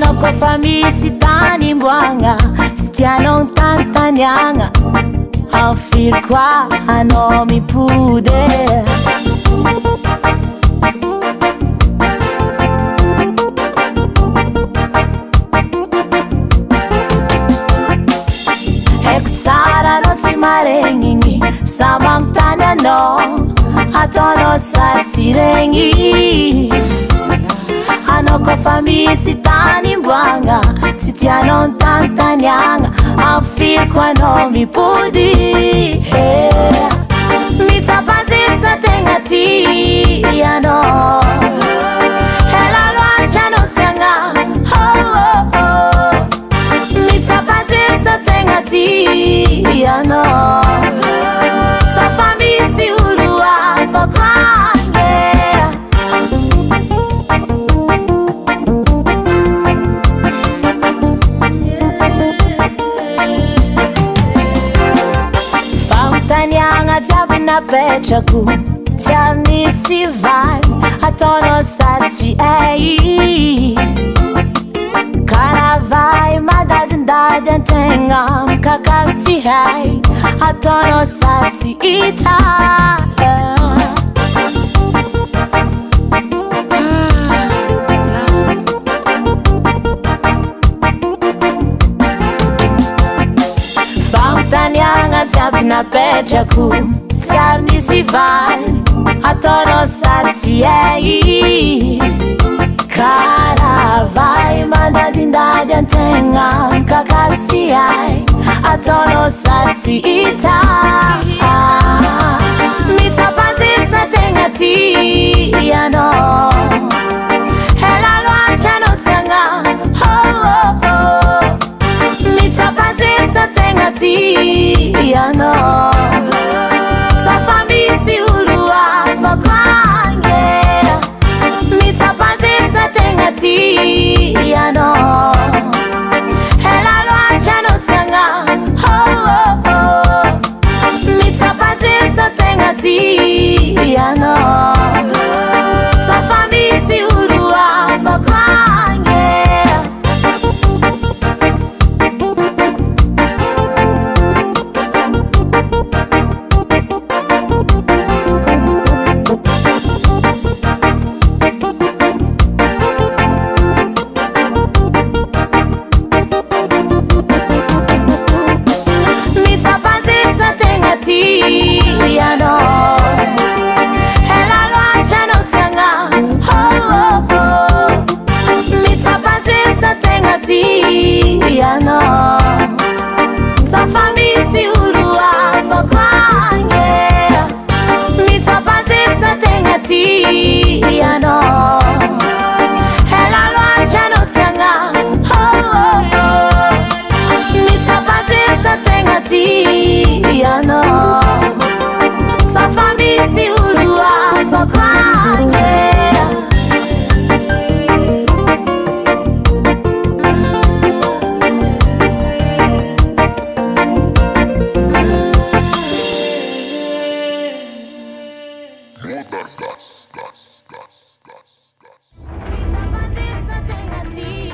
Koa fa misy tany imboagna tsy tianao tantaniagna afiry koa anao mipody haiko tsara anao tsy maregnigny sa magnontany anao ataonao sary tsy regny anao koa fa misy tany imboagna tsy tianao tantaniagna afiry koa anao mipody mitsapanjisa tegna ty anao ela loatra anao siagna mitsapanjisa tegna ty anao sa fa misy olo hafa koagny fagnontaniagna jiaby napetrako tsy ary nisy valy ataonao sary tsy ay karavay madadindady antegna mikakazo tsy hay ataonao sary tsy hita fagnontaniagna jiaby napetrako tsy ary nisy valy ataonao sary tsy ay karavay mandadindady antegna mikakazo tsy hay ataonao sary tsy hita mitsapanjisa tegna ty anao ela loatra anao siagna mitsapanjisa tegna ty anao sa fa misy olo hafa koagny mitsapanjisa tegna ty anao ela loatra anao siagna mitsapanjisa tegna ty anao sa fa misy olo hafa koagny mitsapanjisa tegna ty anao ela loatra anao siagna mitsapanjisa tegna ty anao sa fa misy olo hafa koagny mitsapanjisa tegna ty anao ela loatra anao siagna mitsapanjisa tegna ty anao sa fa misy olo hafa koagny mitsapanjisa tegna ty